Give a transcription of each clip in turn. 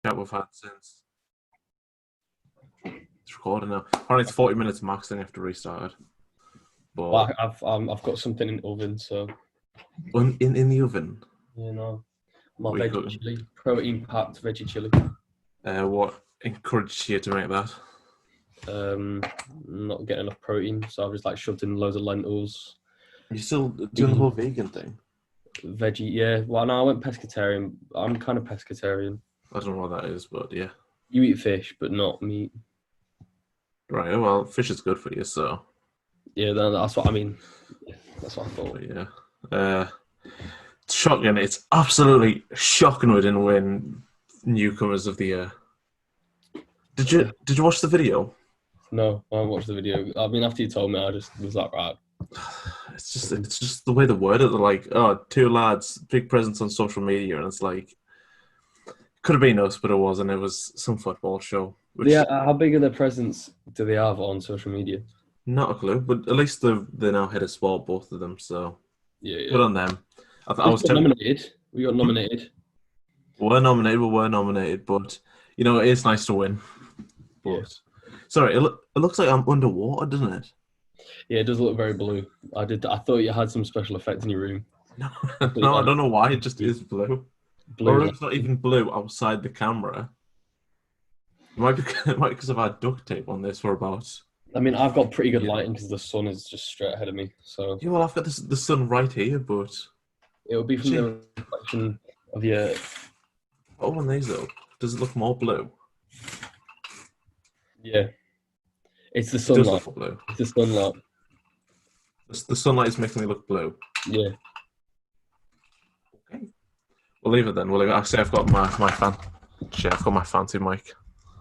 chat we've had since. It's recording now. Apparently it's 40 minutes max, then you have to restart it. But Well, I've got something in the oven, so in the oven. you know, my What are you veggie cooking? chili, protein packed veggie chili. What encouraged you to make that? Not getting enough protein, so I've just like shoved in loads of lentils, You're still doing the whole vegan thing? veggie. Yeah, well, no, I went pescatarian. I'm kind of pescatarian. I don't know what that is, but yeah. You eat fish, but not meat. Right, well, fish is good for you, so. Yeah, that's what I mean. Yeah, that's what I thought. But yeah. It's shocking. It's absolutely shocking we didn't win newcomers of the year. Did you watch the video? No, I haven't watched the video. I mean, after you told me, I just was like, right. It's just the way they word it. They're like, oh, two lads, big presence on social media, and it's like, could have been us, but it wasn't. It was some football show. Which, Yeah, how big of their presence do they have on social media? not a clue, but at least they're now head of sport, both of them. So Yeah. good on them. I We was got tempted. nominated. We got nominated. We were nominated, but it is nice to win. But Yeah. sorry, it looks like I'm underwater, doesn't it? Yeah, it does look very blue. I thought you had some special effect in your room. No, no, I don't know why. It just is blue. Blue. Or it's not even blue outside the camera. It might be because I've had duct tape on this for about. I mean, I've got pretty good lighting because the sun is just straight ahead of me. So Yeah, well, I've got the sun right here, but it'll be from the reflection of the earth. oh, on these though, does it look more blue? Yeah, it's the It does sunlight. look blue. It's the sunlight. The sunlight is making me look blue. Yeah. Okay, we'll leave it then. We'll leave it. Actually, I've got my fan. Shit, I've got my fancy mic.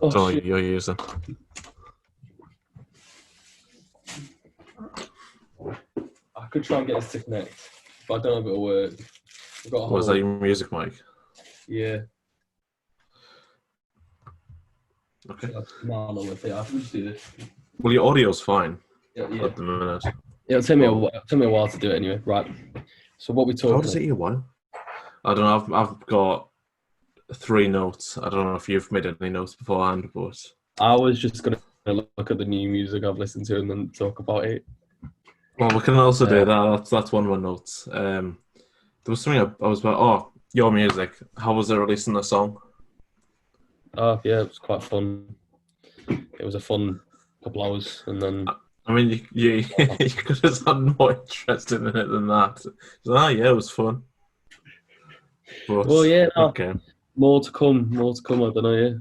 Oh, That's all shit. you're using. I could try and get this to connect, but I don't know if it'll work. We've got a Was that your music mic? Yeah. Okay. No, not with it. I can just do this. Well, your audio's fine Yeah. at the minute. It'll take me a while to do it anyway. Right. So what we talking? How does it take you a while? I don't know. I've got 3 notes. I don't know if you've made any notes beforehand, but I was just gonna look at the new music I've listened to and then talk about it. well, we can also do that. That's one of my notes. There was something I was about. Oh, your music. How was it releasing the song? Oh yeah, it was quite fun. It was a fun couple hours, and then I mean, you could have had more interest in it than that. So, yeah, it was fun. But, well, yeah, no, okay. more to come. I don't know. Yeah.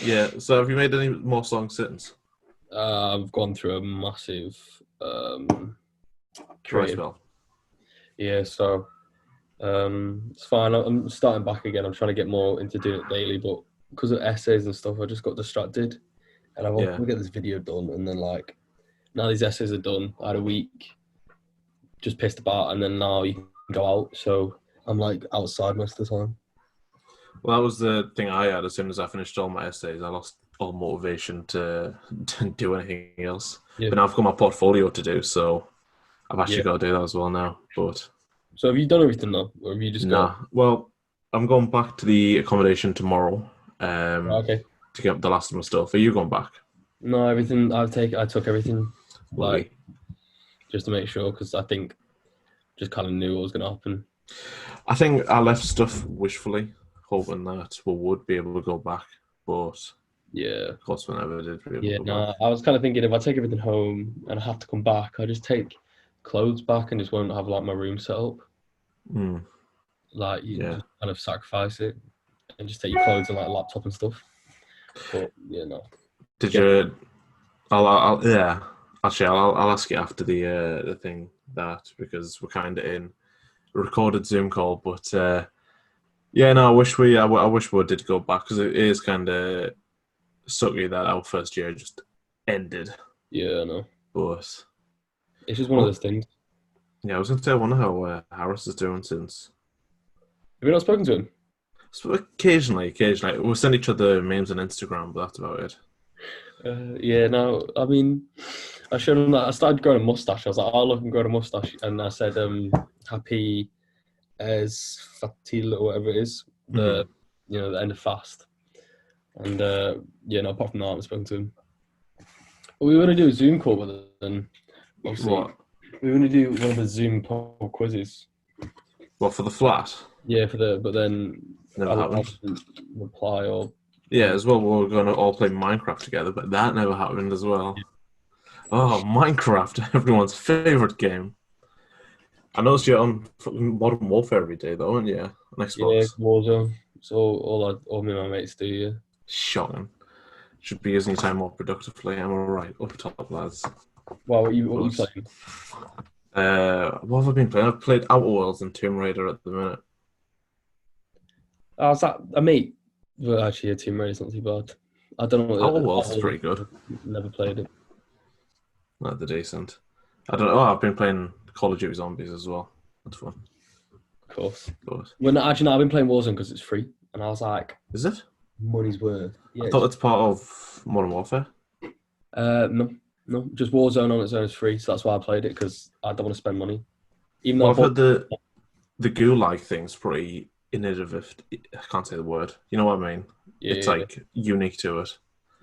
Yeah. So, have you made any more songs since? I've gone through a massive Dry spell. Yeah, so it's fine. I'm starting back again. I'm trying to get more into doing it daily, but because of essays and stuff, I just got distracted. And I want to get this video done, and then like now these essays are done. I had a week just pissed about, and then now you can go out. So I'm like outside most of the time. Well, that was the thing I had. As soon as I finished all my essays, I lost all motivation to do anything else. Yeah. But now I've got my portfolio to do, so I've actually got to do that as well now. But so have you done everything now, or have you just got? Well, I'm going back to the accommodation tomorrow. Okay. To get the last of my stuff. Are you going back? No, everything I took everything, Lovely. like just to make sure, because I think just kind of knew what was going to happen. I think I left stuff wishfully, hoping that we would be able to go back, but yeah, of course we never did. I was kind of thinking if I take everything home and I have to come back, I just take clothes back and just won't have like my room set up. Like you just kind of sacrifice it and just take your clothes and like laptop and stuff. But yeah, no. Did you? I'll Actually, I'll ask you after the thing because we're kind of in a recorded Zoom call. But I wish we did go back because it is kind of sucky that our first year just ended. Yeah, I know. But it's just one of those things. Yeah, I was going to say, I wonder how Harris is doing since. Have you not spoken to him? So occasionally. We'll send each other memes on Instagram, but that's about it. I mean, I showed him that I started growing a mustache. I was like, oh, look, I'm growing a mustache. And I said, happy as Fatil or whatever it is. the end of fast. And apart from that, I haven't spoken to him. But we want to do a Zoom call with them. Obviously, What? we want to do one of the Zoom poll quizzes. What, for the flat? Yeah, but then Never happened. didn't reply or. Yeah, as well, we were going to all play Minecraft together, but that never happened as well. Oh, Minecraft, everyone's favourite game. I noticed you're on Modern Warfare every day, though, aren't you? On Xbox. Yeah, Warzone. So all me and my mates do, yeah. Shocking. Should be using your time more productively. Am I right? Up top, lads. Well, what are you playing? What have I been playing? I've played Outer Worlds and Tomb Raider at the minute. Oh, is that a mate? Well, actually, yeah, Tomb Raider's not too bad. I don't know. Outer Worlds is pretty good. Never played it. Not the decent. I don't know. Oh, I've been playing Call of Duty Zombies as well. That's fun. Of course. Well, actually, no, I've been playing Warzone because it's free, and I was like, is it? Money's worth. Yeah, I thought it's part of Modern Warfare. No, just Warzone on its own is free, so that's why I played it, because I don't want to spend money. Even though I've heard the Gulag thing's pretty innovative. I can't say the word. You know what I mean? Yeah, it's like unique to it.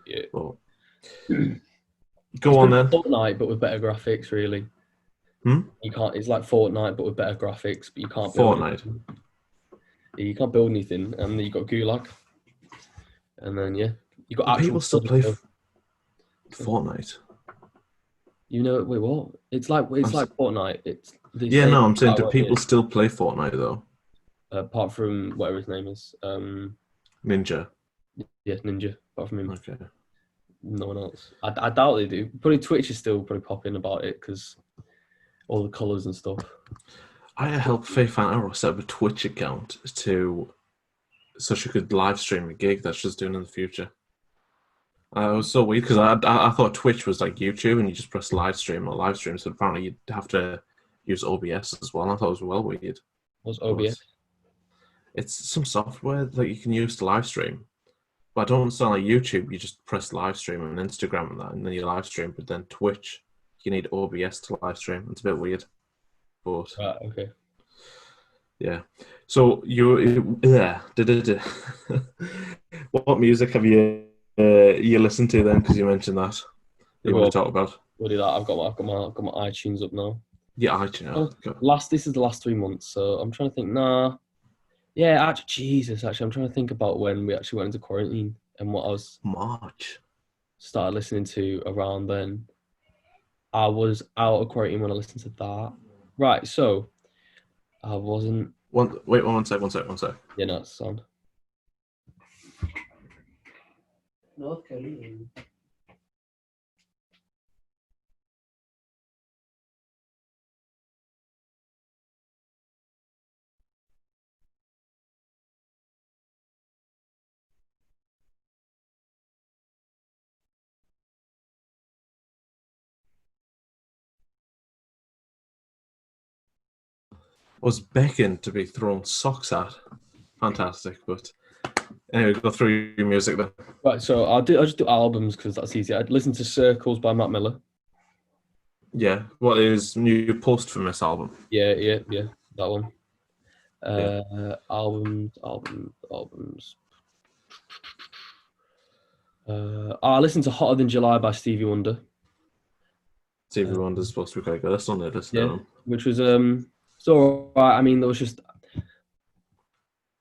Yeah. But go on then. Fortnite, but with better graphics, really. You can't. It's like Fortnite, but with better graphics. But you can't. Fortnite. Yeah, you can't build anything, and then you got Gulag, and then you got. Actual people still play Fortnite. Wait, what? It's like Fortnite. I'm saying, do people still play Fortnite though? Apart from whatever his name is, Ninja. Yeah, Ninja. Apart from him, okay. No one else. I doubt they do. Probably Twitch is still probably popping about it because all the colours and stuff. I helped Faye Fantaro set up a Twitch account so she could live stream a gig that she's doing in the future. It was so weird because I thought Twitch was like YouTube and you just press live stream or live stream, so apparently you'd have to use OBS as well. I thought it was well weird. What's OBS? It's some software that you can use to live stream. But I don't understand, like YouTube, you just press live stream and Instagram and that, and then you live stream. But then Twitch, you need OBS to live stream. It's a bit weird. But okay. Yeah. So what music have you listened to then? Because you mentioned that you want to talk about. We'll do that. I've got my iTunes up now. Yeah, iTunes. This is the last 3 months, so I'm trying to think. Nah. Yeah, actually, I'm trying to think about when we actually went into quarantine and what I was March started listening to around then. I was out of quarantine when I listened to that. Right, so I wasn't. Wait, one sec. Yeah, no, it's sound. North Korea. Was beckoned to be thrown socks at. Fantastic, but anyway, go through your music then. Right, so I'll just do albums because that's easy. I'd listen to Circles by Matt Miller. Yeah, what is new post-famous album? Yeah, that one. Albums. I listened to Hotter Than July by Stevie Wonder. Stevie Wonder's supposed to be quite good. That's on there, which was it's all right. I mean, there was just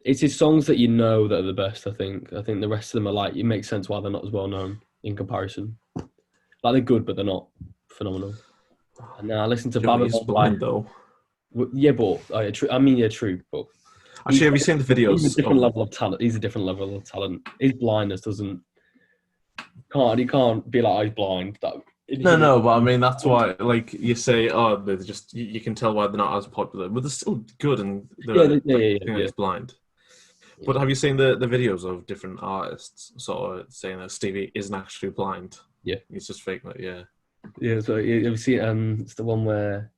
it's his songs that that are the best. I think the rest of them are like, it makes sense why they're not as well known in comparison. Like, they're good, but they're not phenomenal. And then I listened to Babylon. He's blind though. Yeah, but true. But actually, have you seen the videos? He's a different level of talent. His blindness doesn't. He can't be like, oh, he's blind. No, but I mean, that's why, like, you say, they're just, you can tell why they're not as popular, but they're still good and it's blind. But have you seen the videos of different artists sort of saying that Stevie isn't actually blind? Yeah. He's just faking it, yeah. Yeah, so have you seen, it's the one where,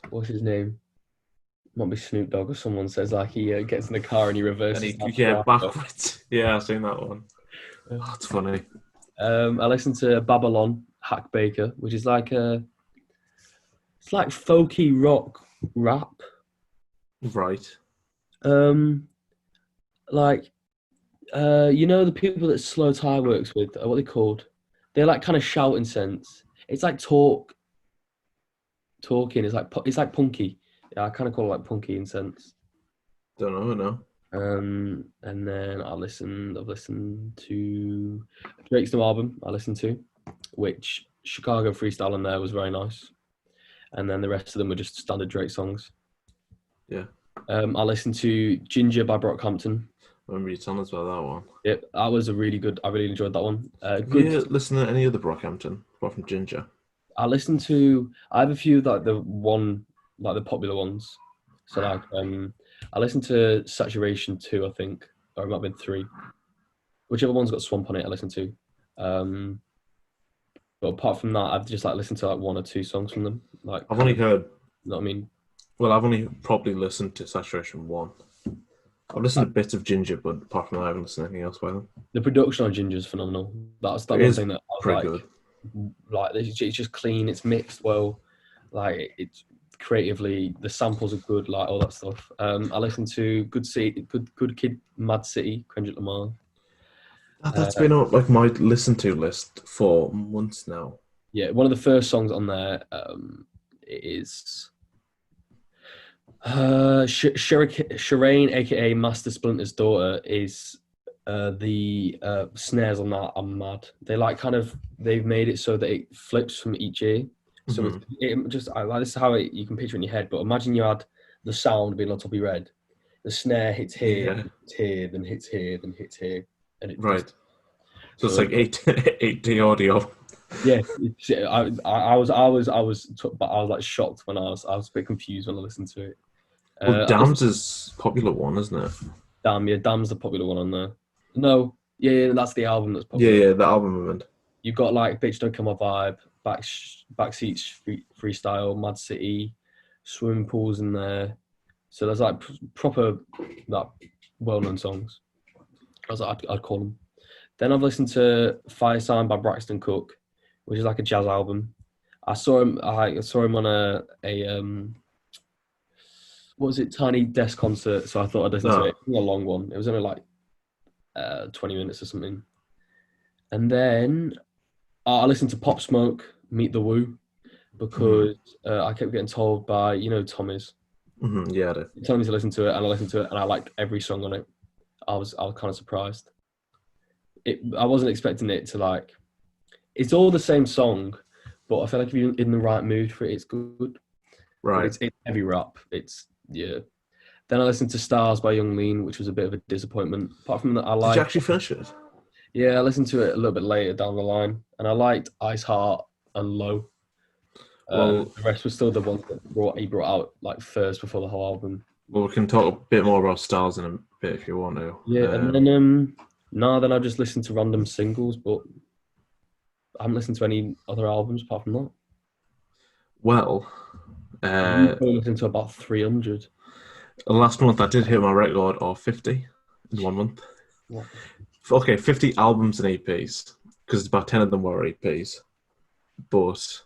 what's his name? Might be Snoop Dogg or someone says, like, he gets in the car and he reverses. Backwards. Yeah, I've seen that one. Oh, that's funny. I listened to Babylon, Hack Baker, which is like it's like folky rock rap. Right. Like, You know the people that Slow Tie works with, what are they called? They're like kind of shouting sense. It's like talking. It's like punky. Yeah, I kind of call it like punky in sense. Don't know. No. And then I've listened to Drake's new album. I listened to, which Chicago freestyle on there was very nice. And then the rest of them were just standard Drake songs. Yeah. I listened to Ginger by Brockhampton. I remember you telling us about that one. Yep, that was a really good. I really enjoyed that one. Good. You listen to any other Brockhampton apart from Ginger? I have a few like the popular ones. So like I listened to Saturation 2, I think, or it might have been 3. Whichever one's got Swamp on it, I listened to. But apart from that, I've just like listened to like 1 or 2 songs from them. Like I've only heard. You know what I mean? Well, I've only probably listened to Saturation 1. I've listened to bits of Ginger, but apart from that, I haven't listened to anything else by them. The production on Ginger is phenomenal. That's that one thing that I was pretty like, good. Like it's just clean. It's mixed well. Like it's creatively, the samples are good. Like all that stuff. I listened to Good Kid, Mad City, Kendrick Lamar. That's been on like my listen to list for months now. Yeah, one of the first songs on there is Shireen, aka Master Splinter's daughter, is the snares on that are mad. They've made it so that it flips from each ear. So this is how you can picture it in your head. But imagine you had the sound being on top of your head. The snare hits here, hits here, then hits here, then hits here, and it right. So it's like 8D audio. Yeah, I was like shocked when I was a bit confused when I listened to it. Well, Damn's is popular one, isn't it? Damn's the popular one on there. No, yeah, that's the album that's popular. Yeah, the album event. You've got like Bitch Don't Kill My Vibe, Backseat Freestyle, Mad City, Swimming Pools in there. So there's like proper like well-known songs, as I'd call them. Then I've listened to Fire Sign by Braxton Cook, which is like a jazz album. I saw him on a what was it, Tiny Desk concert. So I thought I'd listen to it. It was a long one. It was only like 20 minutes or something. And then I listened to Pop Smoke, Meet the Woo, because I kept getting told by Tommy's. Mm-hmm, yeah, I do. He told me to listen to it, and I listened to it, and I liked every song on it. I was kind of surprised. I wasn't expecting it to like. It's all the same song, but I feel like if you're in the right mood for it, it's good. Right. It's heavy rap. Yeah. Then I listened to Stars by Young Lean, which was a bit of a disappointment. Apart from that, Did you actually finish it? Yeah, I listened to it a little bit later down the line, and I liked Ice Heart and Low. Well, the rest was still the ones that he brought out like first before the whole album. Well, we can talk a bit more about Stars in a bit if you want to. Yeah, and then then I just listened to random singles, but I haven't listened to any other albums apart from that. Well, I listened to about 300. Last month I did hit my record of 50 in 1 month. What? Okay, 50 albums and EPs, because about 10 of them were EPs. But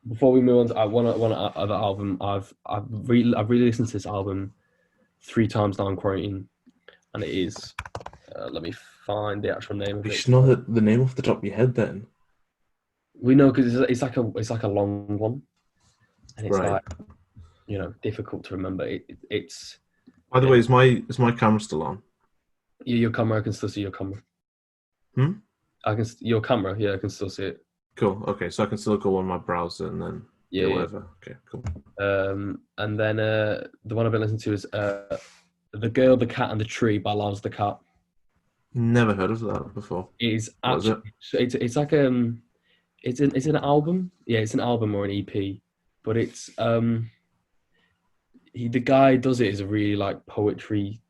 before we move on to one other album, I've really listened to this album 3 times now in quarantine, and it is. Let me find the actual name of it. You should know the name off the top of your head, then. We know because it's like a long one, and it's right. like difficult to remember. It's. By the way, is my camera still on? Your camera, I can still see your camera. Your camera, yeah, I can still see it. Cool. Okay, so I can still go on my browser and then whatever. Okay, cool. And then the one I've been listening to is "The Girl, the Cat, and the Tree" by Lars the Cat. Never heard of that before. It's actually it's like it's an album. Yeah, it's an album or an EP, but it's the guy does it as a really like poetry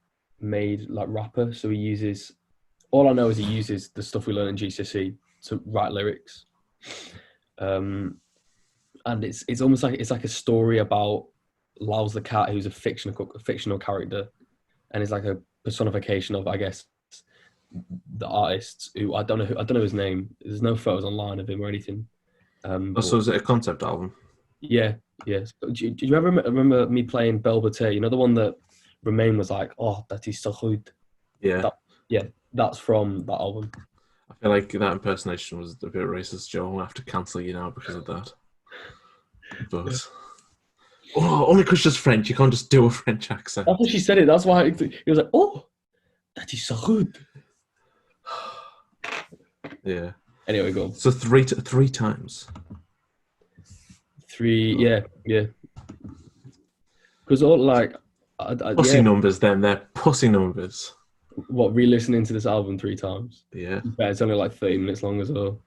made like rapper. So he uses all I know is he uses the stuff we learned in GCSE to write lyrics. And it's almost like it's like a story about Lars the Cat, who's a fictional character, and it's like a personification of, I guess, the artist who I don't know his name. There's no photos online of him or anything. So is it a concept album? Yeah. Yes. Do you ever remember me playing Belvedere? You know, the one that Romain was like, "Oh, that is so good." Yeah. That's from that album. I feel like that impersonation was a bit racist, Joe. I'll have to cancel you now because of that. But only because she's French, you can't just do a French accent. That's what she said it. That's why he was like, "Oh, that is so good." Yeah. Anyway, go on. So three times. 3, yeah. Because all like, Pussy numbers. Then they're pussy numbers. What, re-listening to this album 3 times? Yeah. Yeah, it's only like 30 minutes long as well.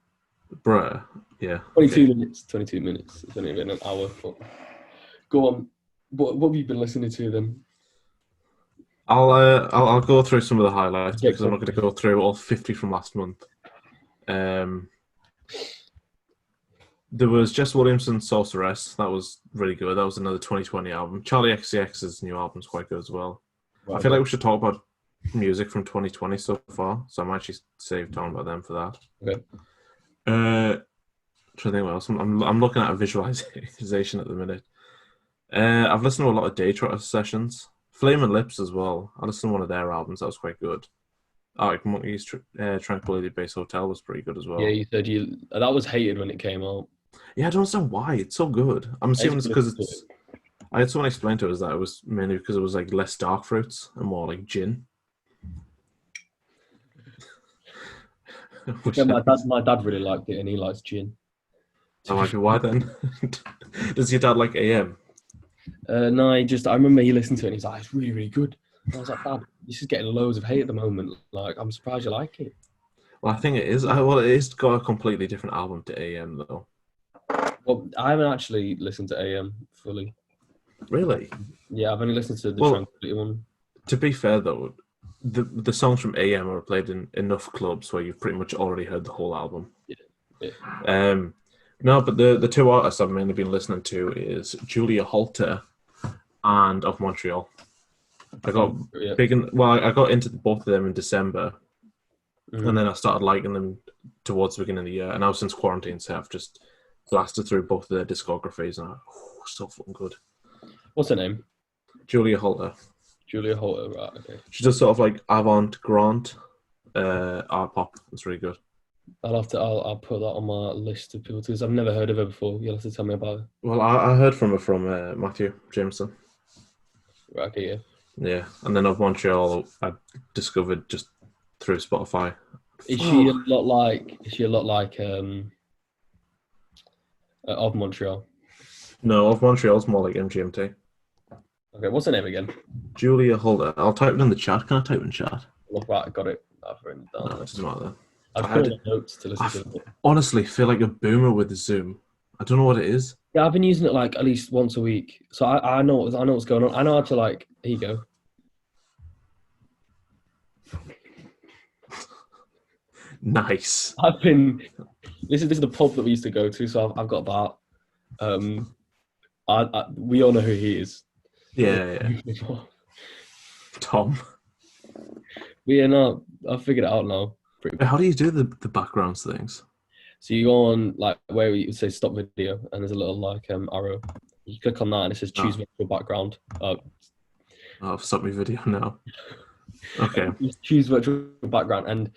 Bruh. Yeah. 22 minutes. 22 minutes. It's only been an hour. But go on. What have you been listening to then? I'll go through some of the highlights Yeah, because I'm not going to go through all 50 from last month. There was Jess Williamson's Sorceress. That was really good. That was another 2020 album. Charlie XCX's new album's quite good as well. Right, I feel like we should talk about music from 2020 so far, so I might actually save time about them for that. Okay. Trying to think what else. I'm looking at a visualization at the minute. I've listened to a lot of Day Trotter sessions. Flame and Lips as well. I listened to one of their albums. That was quite good. Arctic Monkeys' Tranquility Base Hotel was pretty good as well. Yeah, you said that was hated when it came out. Yeah, I don't understand why. It's so good. I'm assuming it's because it's... I had someone explain to us that it was mainly because it was like less dark fruits and more like gin. Yeah, my dad really liked it, and he likes gin. That might be why then. Does your dad like AM? No, I remember he listened to it and he's like, "It's really, really good." And I was like, "Dad, this is getting loads of hate at the moment. Like, I'm surprised you like it." Well, I think it is. Well, it is got a completely different album to AM though. Well, I haven't actually listened to AM fully. Really? Yeah, I've only listened to the Tranquility one. To be fair though, the songs from AM are played in enough clubs where you've pretty much already heard the whole album. Yeah. No, but the two artists I've mainly been listening to is Julia Holter and Of Montreal. I got I got into both of them in December, and then I started liking them towards the beginning of the year. And now since quarantine, so I've just blasted through both of their discographies, and so fucking good. What's her name? Julia Holter. Julia Holter, right? Okay. She does sort of like avant-garde art pop. It's really good. I'll put that on my list of people because I've never heard of her before. You'll have to tell me about her. Well, I heard from her from Matthew Jameson. Right, okay, yeah. Yeah, and then Of Montreal I discovered just through Spotify. Is she a lot like Of Montreal? No, Of Montreal's more like MGMT. Okay, what's her name again? Julia Holder. I'll type it in the chat. Can I type in chat? Look, right, I got it. I've written it down. No, it doesn't matter. I've put in notes to listen to it. Honestly feel like a boomer with Zoom. I don't know what it is. Yeah, I've been using it like at least once a week, so I know what's going on. I know how to like. Here you go. Nice. I've been. This is the pub that we used to go to, so I've got that. We all know who he is. Yeah. Tom. Yeah, no, I've figured it out now. How do you do the backgrounds things? So you go on like where you say stop video, and there's a little like arrow. You click on that, and it says choose virtual background. I've stopped my video now. Okay. Choose virtual background, and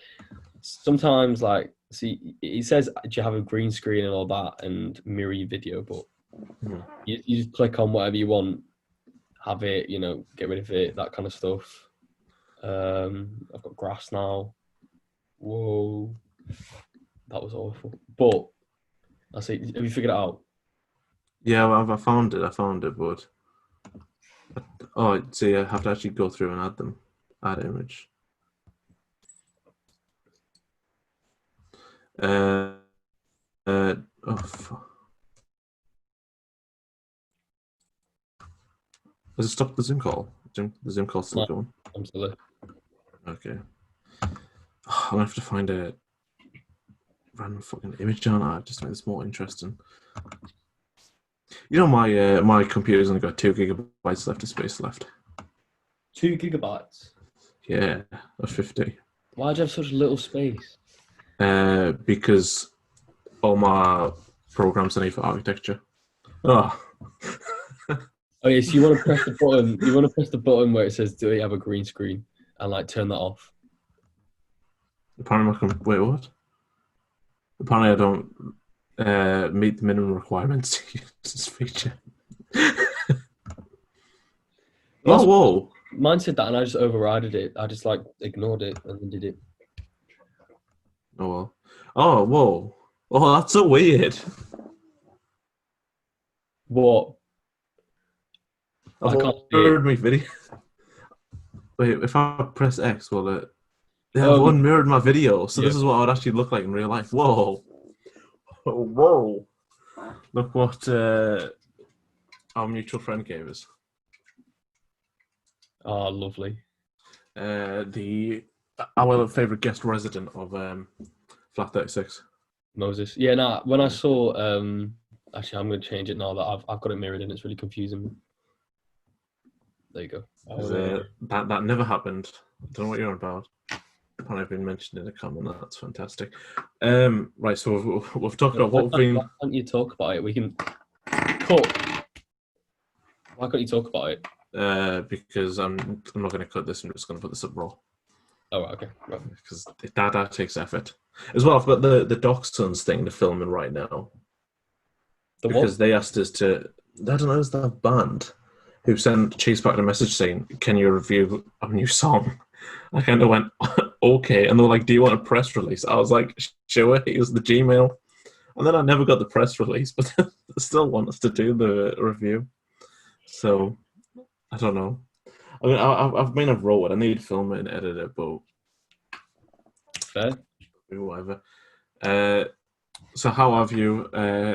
sometimes like see it says do you have a green screen and all that, and mirror your video, but you just click on whatever you want, have it, get rid of it, that kind of stuff. I've got grass now. Whoa, that was awful. But I see. Have you figured it out? Yeah, well, I found it, but see, I have to actually go through and add them. Add image. Fuck. Has it stopped the Zoom call? The Zoom call's still going? I'm still there. Okay. I'm gonna have to find a random fucking image on that just to make this more interesting. My computer's only got 2 gigabytes left of space left. 2 gigabytes? Yeah, of 50. Why'd you have such little space? Because all my programs I need for architecture. Oh. Okay, so you want to press the button. You want to press the button where it says, "Do we have a green screen?" and like turn that off. Apparently, wait, what? Apparently, I don't meet the minimum requirements to use this feature. Well, Whoa! mine said that, and I just overrided it. I just like ignored it and then did it. Oh well. Oh whoa! Oh, that's so weird. What? I can't see it. Mirrored my video. Wait, if I press X, will it? Yeah, I've Um, mirrored my video, so yeah. this is what I would actually look like in real life. Whoa! Whoa! Look what our mutual friend gave us. Oh, lovely. Our favorite guest resident of Flat 36. Moses. Yeah, nah, when I saw actually I'm gonna change it now that I've got it mirrored and it's really confusing me. There you go. That never happened. I don't know what you're on about. Apparently I've been mentioned in a comment. That's fantastic. Right, so we've talked about what we've been. Why can't you talk about it? We can cut. Why can't you talk about it? Because I'm not going to cut this. I'm just going to put this up raw. Oh, right, okay. Right. Because that takes effort. As well, I've got the Doc Sons thing to filming right now. Because they asked us to. I don't know, is that a band who sent Chase back a message saying, "Can you review a new song?" I kind of went, "Okay," and they were like, "Do you want a press release?" I was like, "Sure." Here's the Gmail, and then I never got the press release, but they still want us to do the review. So I don't know. I mean, I've wrote it. I need to film it and edit it, but fair. Whatever. So how have you?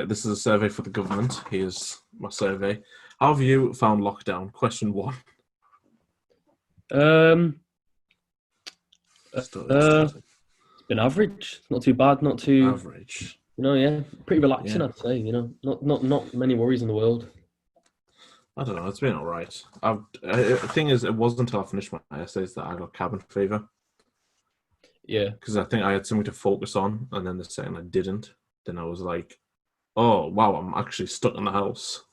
This is a survey for the government. Here's my survey. How have you found lockdown? Question 1. It's been average. Not too bad. Not too average. Yeah, pretty relaxing. Yeah. I'd say. Not many worries in the world. I don't know. It's been all right. The thing is, it wasn't until I finished my essays that I got cabin fever. Yeah. Because I think I had something to focus on, and then the second I didn't, then I was like, "Oh wow, I'm actually stuck in the house."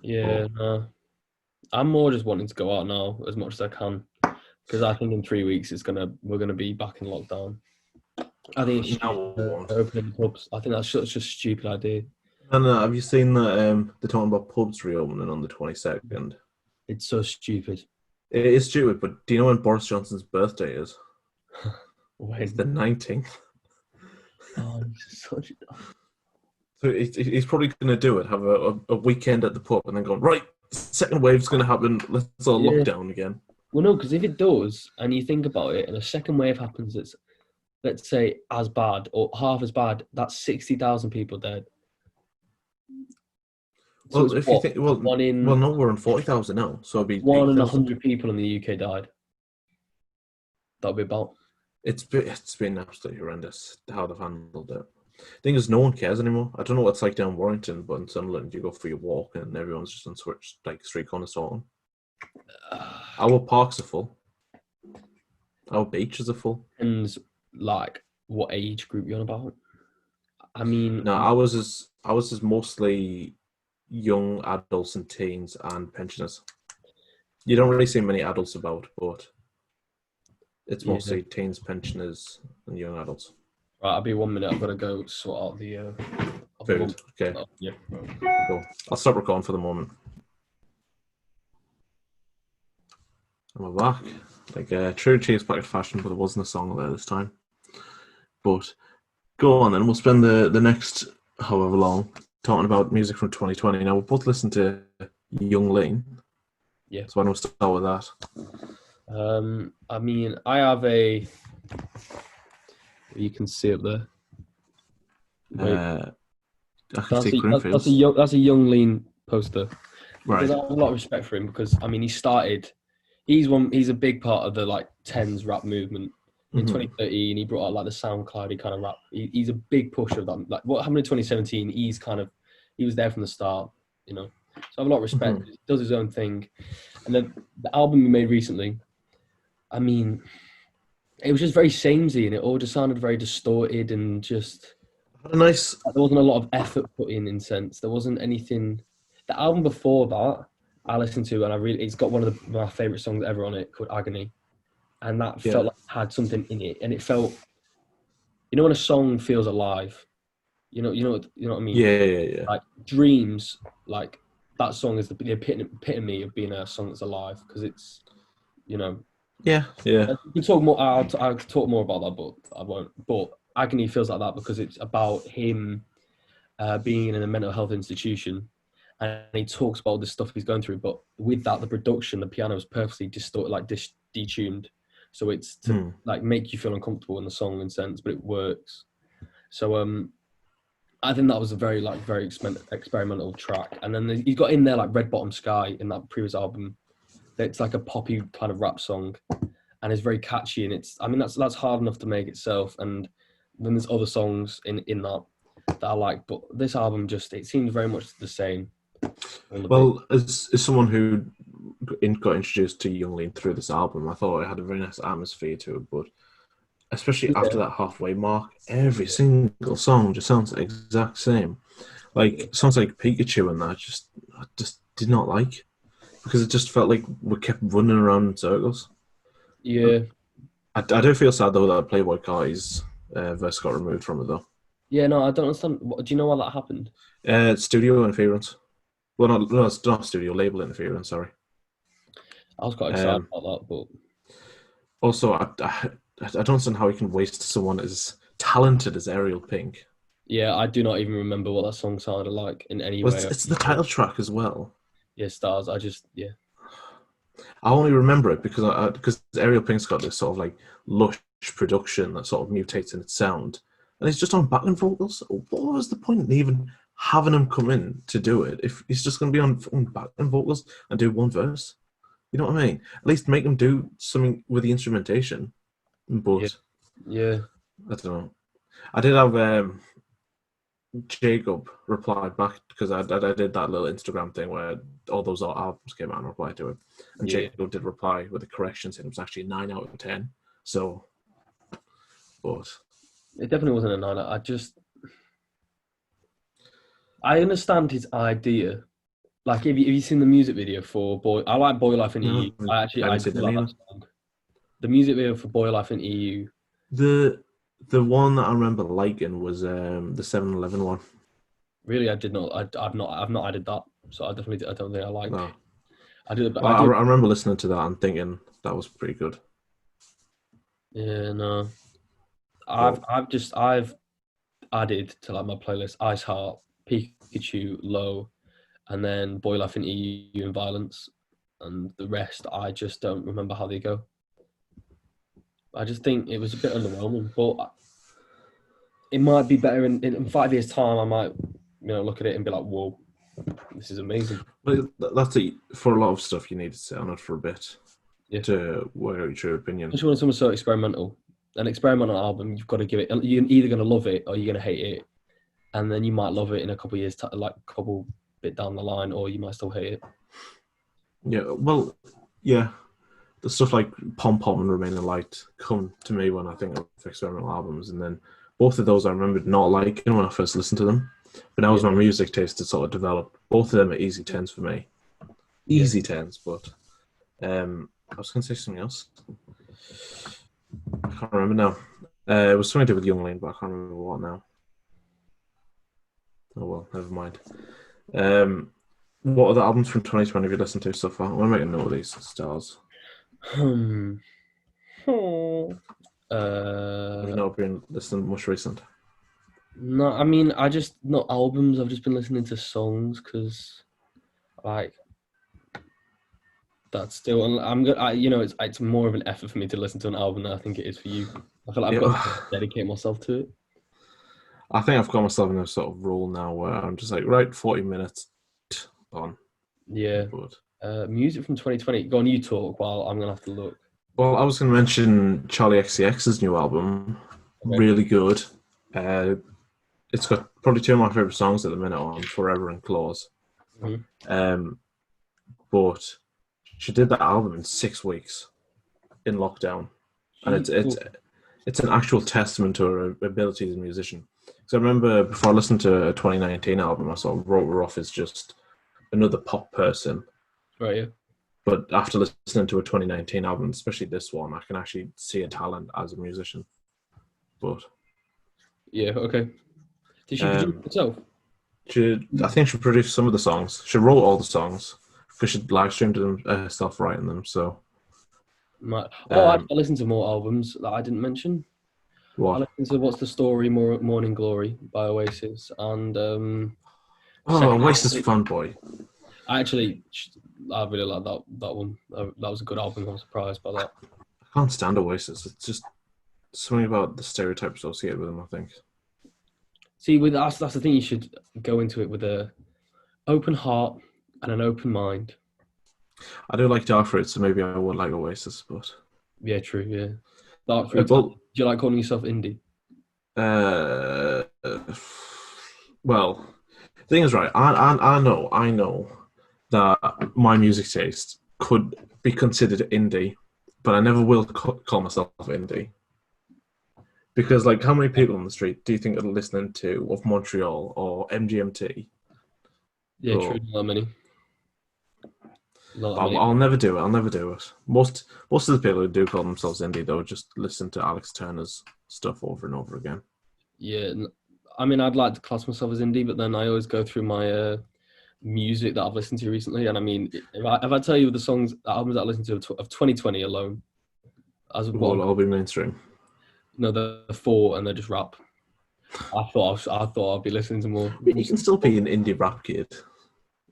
Yeah. No. I'm more just wanting to go out now as much as I can, because I think in 3 weeks we're gonna be back in lockdown. I think it's opening the pubs. I think that's such a stupid idea. And have you seen that they're talking about pubs reopening on the 22nd? It's so stupid. It is stupid, but do you know when Boris Johnson's birthday is? When? It's the 19th. Oh, he's such a... So he's probably going to do it, have a weekend at the pub, and then go, right, second wave's going to happen, let's all lock down again. Well, no, because if it does, and you think about it, and a second wave happens that's, let's say, as bad or half as bad, that's 60,000 people dead. So well, if you think, no, we're on 40,000 now, so it'll be 1 in 100 people in the UK died. That'll be about. It's been absolutely horrendous how they've handled it. The thing is, no one cares anymore. I don't know what it's like down Warrington, but in Sunderland, you go for your walk and everyone's just on street corners talking. Our parks are full. Our beaches are full. And like, what age group you're on about? I mean, no, ours is mostly young adults and teens and pensioners. You don't really see many adults about, but it's mostly teens, pensioners, and young adults. Right, I'll be 1 minute. I've got to go sort out the food. Okay. Oh, yeah. Cool. I'll stop recording for the moment. And we're back. Like true Cheese Packet fashion, but there wasn't a song there this time. But go on then. We'll spend the next however long talking about music from 2020. Now, we'll both listen to Young Lean. Yeah. So why don't we start with that? I mean, I have a... You can see it there. I can see Greenfields. That's a Young Lean poster. Right. Because I have a lot of respect for him because, I mean, he's a big part of the, like, Tens rap movement. In 2013, he brought out, like, the SoundCloud kind of rap. He's a big push of that. Like, what happened in 2017, he was there from the start, you know. So I have a lot of respect. He does his own thing. And then the album he made recently, I mean... It was just very samey, and it all just sounded very distorted and just nice. There wasn't a lot of effort put in sense. There wasn't anything. The album before that, I listened to, and it's got one of my favorite songs ever on it called "Agony." and that felt like it had something in it, and it felt, when a song feels alive, you know what I mean? Yeah. Like Dreams, like that song is the epitome of being a song that's alive, because it's, Yeah. we can talk more. I'll talk more about that, but I won't. But Agony feels like that because it's about him being in a mental health institution, and he talks about all the stuff he's going through. But with that, the production, the piano is purposely distorted, like detuned, so it's to like make you feel uncomfortable in the song in sense, but it works. So I think that was a very experimental track. And then he got in there like Red Bottom Sky in that previous album. It's like a poppy kind of rap song, and it's very catchy. And that's hard enough to make itself. And then there's other songs in that I like, but this album it seems very much the same. Well, as someone who got introduced to Young Lean through this album, I thought it had a very nice atmosphere to it, but especially after that halfway mark, every single song just sounds the exact same. Like songs like Pikachu and that I just did not like, because it just felt like we kept running around in circles. Yeah. I do feel sad though that Playboy Carti's verse got removed from it though. Yeah, no, I don't understand. Do you know why that happened? Studio interference. Well, no, it's not studio, label interference, sorry. I was quite excited about that, but also, I don't understand how you can waste someone as talented as Ariel Pink. Yeah, I do not even remember what that song sounded like in any way. It's the title track as well. Yeah, Stars. I only remember it because Ariel Pink's got this sort of like lush production that sort of mutates in its sound, and he's just on backing vocals. What was the point in even having him come in to do it if he's just going to be on backing vocals and do one verse? You know what I mean? At least make him do something with the instrumentation. But yeah. I don't know. I did have Jacob replied back because I did that little Instagram thing where all those albums came out and replied to it, and Jacob did reply with a correction saying it was actually 9 out of 10. So, but it definitely wasn't a 9. I understand his idea. Like, have you seen the music video for Boy? I like Boy Life in EU. I like that song. The music video for Boy Life in EU. The one that I remember liking was the 7-Eleven one. Really, I did not. I've not added that, so I don't think I like. No. I did. Well, I remember listening to that and thinking that was pretty good. Yeah, no. I've added to like my playlist Ice Heart, Pikachu, Low, and then Boy Life in EU and Violence, and the rest I just don't remember how they go. I just think it was a bit underwhelming, but it might be better in 5 years' time. I might, look at it and be like, "Whoa, this is amazing." But that's it. For a lot of stuff, you need to sit on it for a bit to work out your opinion. Especially when something's so experimental. An experimental album, you've got to give it. You're either going to love it or you're going to hate it, and then you might love it in a couple of years, like a couple bit down the line, or you might still hate it. Yeah, well, yeah. The stuff like Pom Pom and Remaining Light come to me when I think of experimental albums, and then both of those I remember not liking when I first listened to them. But now as my music taste has sort of developed, both of them are easy 10s for me. Easy 10s, but I was going to say something else. I can't remember now. It was something to do with Young Lean, but I can't remember what now. Oh well, never mind. What other albums from 2020 have you listened to so far? I'm going to make a note of these stars. Have you not been listening much recent? No, I mean, not albums. I've just been listening to songs because, like, that's still. I'm good. It's more of an effort for me to listen to an album than I think it is for you. I feel like I've got to dedicate myself to it. I think I've got myself in a sort of rule now where I'm just like, right, 40 minutes on. Yeah. But, music from 2020. Go on, you talk while I'm gonna have to look. Well, I was going to mention Charlie XCX's new album. Okay. Really good. It's got probably two of my favorite songs at the minute on Forever and Claws. Mm-hmm. But she did that album in 6 weeks in lockdown, and it's an actual testament to her ability as a musician. So I remember before I listened to a 2019 album, I sort of wrote her off as just another pop person. Right. Yeah. But after listening to a 2019 album, especially this one, I can actually see a talent as a musician. But yeah, okay. Did she produce it herself? I think she produced some of the songs. She wrote all the songs because she live streamed them herself, writing them. So, I listened to more albums that I didn't mention. I what? listened to What's the Story, Morning Glory by Oasis, and Oh, Second Oasis Music. fanboy. I really like that one. That was a good album. I was surprised by that. I can't stand Oasis. It's just something about the stereotype associated with them, I think. See, with that's the thing. You should go into it with a open heart and an open mind. I do like Dark Fruit, so maybe I would like Oasis, but Yeah, true. Yeah, Dark Fruit. well, Do you like calling yourself indie? uh, well, the thing is, right? I know that my music taste could be considered indie, but I never will call myself indie. Because, like, how many people on the street do you think are listening to of Montreal or MGMT? Yeah, true. Or, Not that many. Not that many. I'll never do it. I'll never do it. Most of the people who do call themselves indie, though, just listen to Alex Turner's stuff over and over again. Yeah, I mean, I'd like to class myself as indie, but then I always go through my music that I've listened to recently, and I mean, if I tell you the albums that I listened to of 2020 alone, as Well, well, I'll be mainstream. no, they're four and they're just rap. I thought I'd be listening to more. I mean, you can still be an indie rap kid.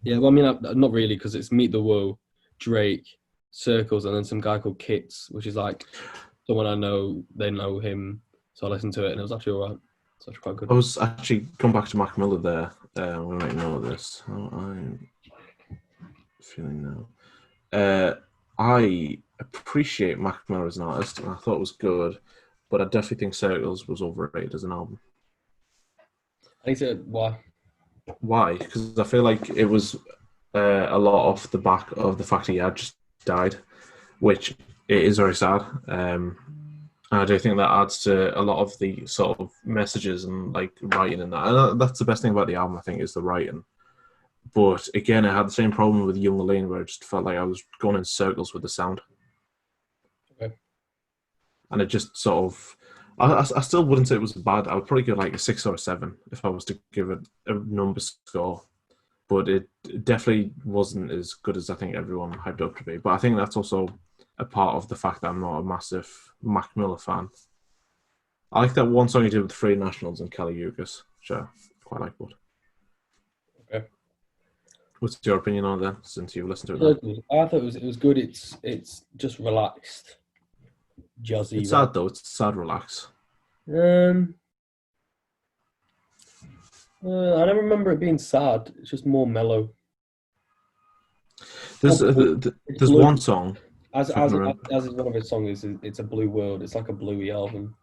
Yeah, well, I mean, not really, because it's Meet the Woe, Drake, Circles, and then some guy called Kits, which is like someone I know. They know him, so I listened to it, and it was actually alright. It's actually quite good. I was actually going back to Mac Miller there. I'm going to make note of this. How I'm feeling now. I appreciate Mac Miller as an artist, and I thought it was good, but I definitely think Circles was overrated as an album. I need to why? Why? Because I feel like it was a lot off the back of the fact he had just died, which it is very sad. And I do think that adds to a lot of the sort of messages and like writing and that. And that's the best thing about the album, I think, is the writing. But again, I had the same problem with Young Lane, where it just felt like I was going in circles with the sound. Okay. And it just sort of, I still wouldn't say it was bad. I would probably give like a 6 or a 7 if I was to give it a number score. But it definitely wasn't as good as I think everyone hyped up to be. But I think that's also a part of the fact that I'm not a massive Mac Miller fan. I like that one song he did with Free Nationals and Kelly Yugas, which I quite like. But Okay. what's your opinion on that since you've listened to it now? I thought it was good. It's just relaxed, jazzy It's rap. sad though. It's sad, relax. I don't remember it being sad. It's just more mellow. There's It's there's blue. one song. As If I as can remember. as is one of his songs. It's a blue world. It's like a bluey album.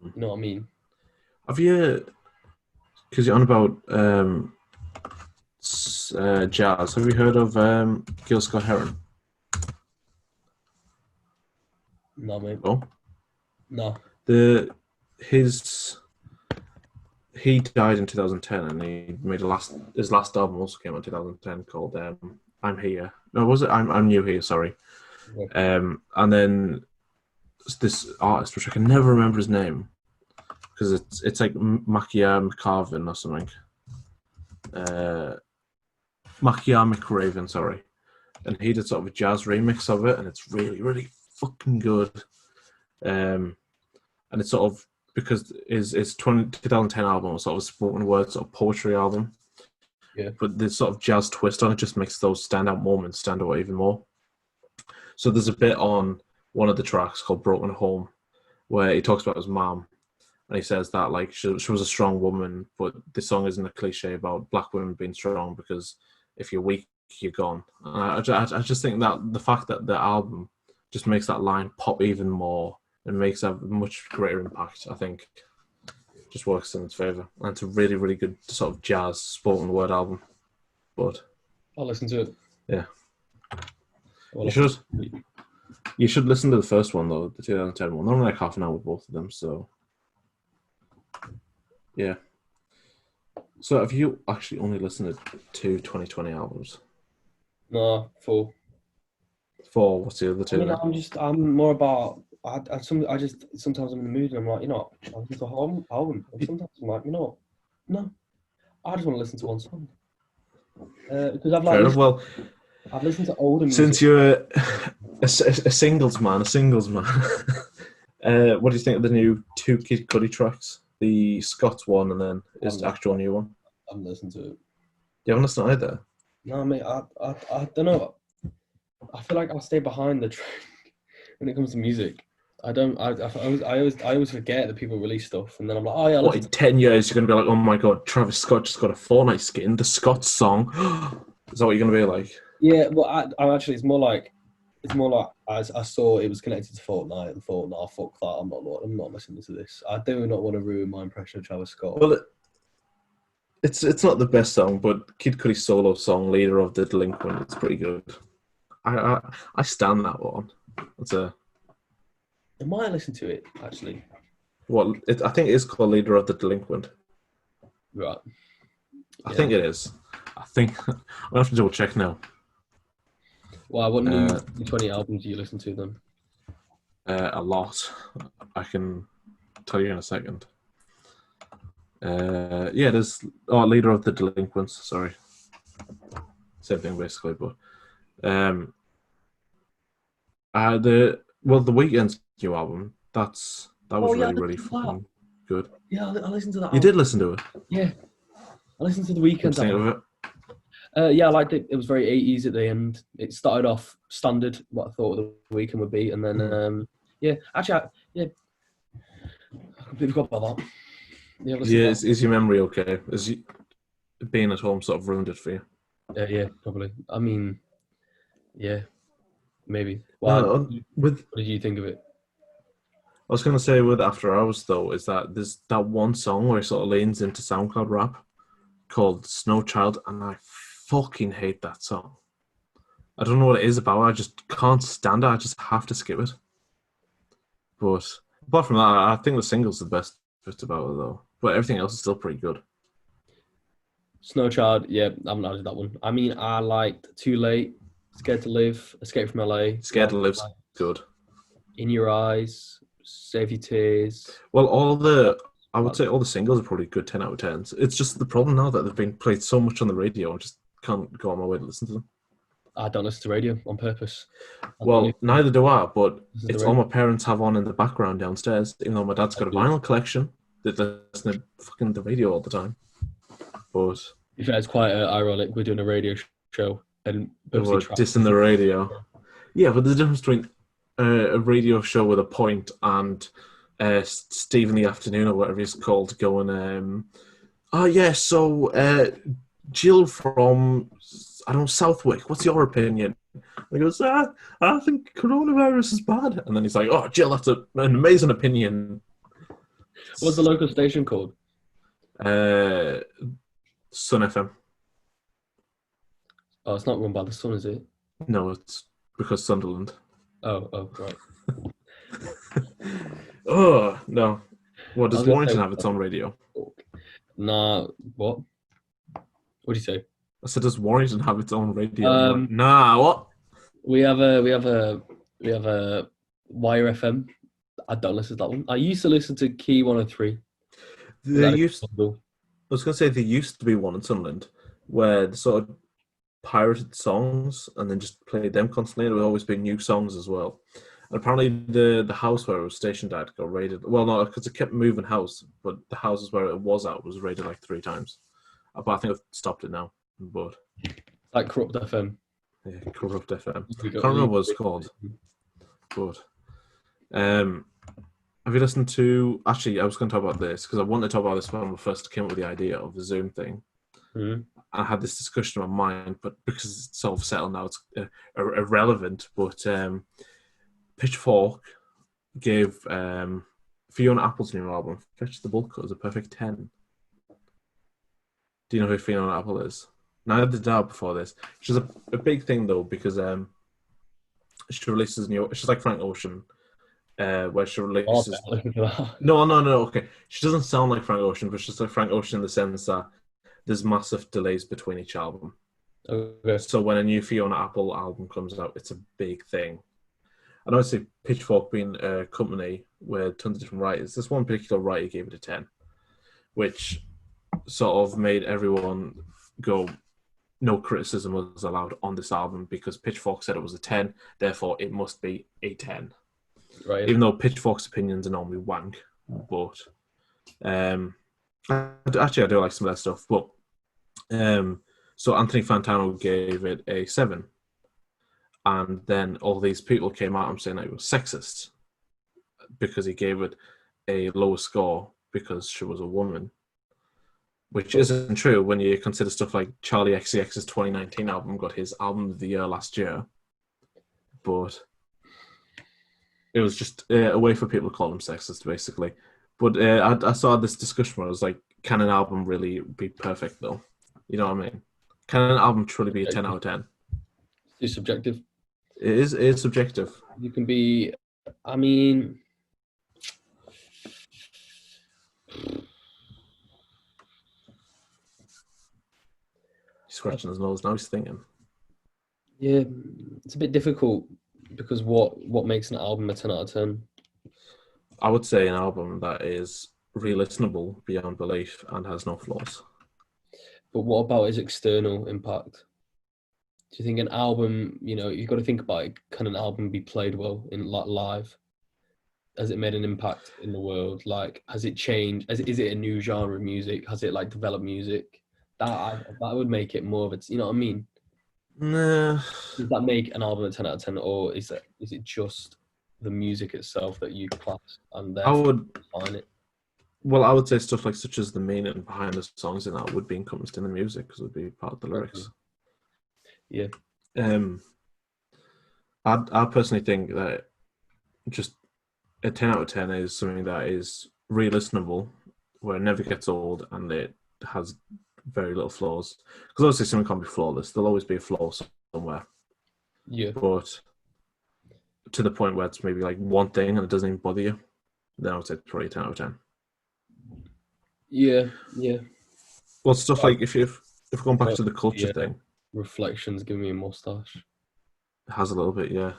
You know what I mean? Have you? Because you're on about jazz. Have you heard of Gil Scott Heron? No, mate. Oh, No. his he died in 2010, and he made his last album also came out in 2010 called "I'm Here." No, was it I'm New Here? Sorry. Okay. And then this artist, which I can never remember his name, because it's like Makia McCarvin or something. Makia McRaven, sorry. And he did sort of a jazz remix of it, and it's really, really fucking good. And it's sort of because his 2010 album was sort of a spoken word, sort of poetry album. Yeah. But this sort of jazz twist on it just makes those standout moments stand out even more. So there's a bit on one of the tracks called Broken Home where he talks about his mom, and he says that like she was a strong woman, but the song isn't a cliche about black women being strong because if you're weak, you're gone. And I just think that the fact that the album just makes that line pop even more and makes a much greater impact, I think, just works in its favour. And it's a really, really good sort of jazz spoken word album. But I'll listen to it. yeah, Well, you should. You should listen to the first one though, the 2010 one. They're only like half an hour with both of them, so yeah. So have you actually only listened to 2020 albums? No, full. 4. What's the other I two mean, then? I'm more about. I just sometimes I'm in the mood and I'm like, I listen to a whole album. And sometimes I'm like, no, I just want to listen to one song. Because Fair enough. Well, I've listened to older music. since you're a singles man, what do you think of the new 2 Kid Cudi tracks? The Scots one and then his actual new one. I haven't listened to it. You haven't listened either? No, mate, I don't know. I feel like I stay behind the track when it comes to music. I don't. I always forget that people release stuff, and then I'm like, oh yeah, What, in 10 years you're going to be like, oh my god, Travis Scott just got a Fortnite skin, the Scots song. Is that what you're going to be like? Yeah, well, I'm actually. It's more like I saw it was connected to Fortnite and thought, nah, fuck that. I'm not listening to this. I do not want to ruin my impression of Travis Scott. Well, it's not the best song, but Kid Cudi's solo song, Leader of the Delinquent, it's pretty good. I stand that one. It's a. I might listen to it actually. I think it is called Leader of the Delinquent. Right. I think it is. I think I'll have to double check now. Well, what new 20 albums do you listen to then? A lot. I can tell you in a second. Yeah, there's Leader of the Delinquents. Sorry, same thing basically. But the Weeknd's new album. That was really fucking good. Yeah, I listened to that. You did listen to it? Yeah, I listened to the Weeknd's album. Think of it? Yeah, I liked it. It was very 80s at the end. It started off standard, what I thought the Weeknd would be, and then I completely forgot about that. Yeah, is your memory okay? Is you being at home sort of ruined it for you? Yeah, probably. I mean, yeah, maybe. What did you think of it? I was going to say with After Hours though is that there's that one song where it sort of leans into SoundCloud rap called Snow Child, and I fucking hate that song. I don't know what it is about it. I just can't stand it. I just have to skip it. But apart from that, I think the single's the best bit about it though. But everything else is still pretty good. Snow Child, yeah, I'm not that one. I mean, I liked Too Late, Scared to Live, Escape from LA. Scared to Live's good. In Your Eyes, Save Your Tears. Well, I would say all the singles are probably good 10 out of 10s. It's just the problem now that they've been played so much on the radio, I just can't go on my way to listen to them. I don't listen to radio on purpose. Well, neither do I, but it's all my parents have on in the background downstairs, even though my dad's got a vinyl collection. They listen to fucking the radio all the time. But it's quite ironic. We're doing a radio show and we're dissing the radio. Yeah, but there's a difference between a radio show with a point and Steve in the Afternoon or whatever he's called going, Jill from, I don't know, Southwick, what's your opinion? And he goes, I think coronavirus is bad. And then he's like, oh, Jill, that's an amazing opinion. What's the local station called? Sun FM. Oh, it's not run by the Sun, is it? No, it's because Sunderland. Oh, right. Oh, no. What, does Warrington have its own radio? Nah, what? What do you say? I said, does Warrington have its own radio? Nah, what? We have a Wire FM. I don't listen to that one. I used to listen to Key 103. I was going to say there used to be one in Sunderland where the sort of pirated songs and then just played them constantly. There would always be new songs as well. And apparently the house where it was stationed at got raided. Well, no, because it kept moving house, but the houses where it was at was raided like 3 times. But I think I've stopped it now. But like Corrupt FM. Yeah, Corrupt FM. I can't remember what it's called. But have you listened to... Actually, I was going to talk about this because I wanted to talk about this when we first came up with the idea of the Zoom thing. Mm-hmm. I had this discussion in my mind, but because it's sort of settled now, it's irrelevant. But Pitchfork gave Fiona Apple's new album, Fetch the Bulk, as a perfect 10. Do you know who Fiona Apple is? Now, I did that before this. She's a big thing, though, because she releases new... She's like Frank Ocean, where she releases... No, okay. She doesn't sound like Frank Ocean, but she's like Frank Ocean in the sense that there's massive delays between each album. Okay. So when a new Fiona Apple album comes out, it's a big thing. I know it's a Pitchfork being a company with tons of different writers. This one particular writer gave it a 10, which sort of made everyone go, no criticism was allowed on this album because Pitchfork said it was a 10, therefore it must be a 10. Right. Even though Pitchfork's opinions are normally wank, but actually I do like some of that stuff. But so Anthony Fantano gave it a 7, and then all these people came out and saying that it was sexist because he gave it a lower score because she was a woman, which isn't true when you consider stuff like Charlie XCX's 2019 album got his album of the year last year. But it was just a way for people to call them sexist, basically. But I saw this discussion where I was like, can an album really be perfect, though? You know what I mean? Can an album truly be a 10 out of 10? It's subjective. It is subjective. You can be, I mean, He's scratching his nose now. He's thinking. yeah, it's a bit difficult because what makes an album a 10 out of 10? I would say an album that is re-listenable beyond belief and has no flaws. But what about its external impact? Do you think an album, you've got to think about it, can an album be played well in like live? Has it made an impact in the world? Like, has it changed? Is it a new genre of music? Has it like developed music? That would make it more of a, you know what I mean? Nah. Does that make an album a 10 out of 10, or is it just the music itself that you class and therefore define it? Well, I would say stuff like such as the meaning behind the songs and that would be encompassed in the music because it would be part of the lyrics. Yeah. I personally think that just a 10 out of 10 is something that is re-listenable, where it never gets old and it has very little flaws. Because obviously something can't be flawless. There'll always be a flaw somewhere. Yeah. But to the point where it's maybe like one thing and it doesn't even bother you, then I would say it's probably a 10 out of 10. Yeah, yeah. Well, stuff like if we're going back to the culture thing. Reflections give me a mustache. It has a little bit, yeah.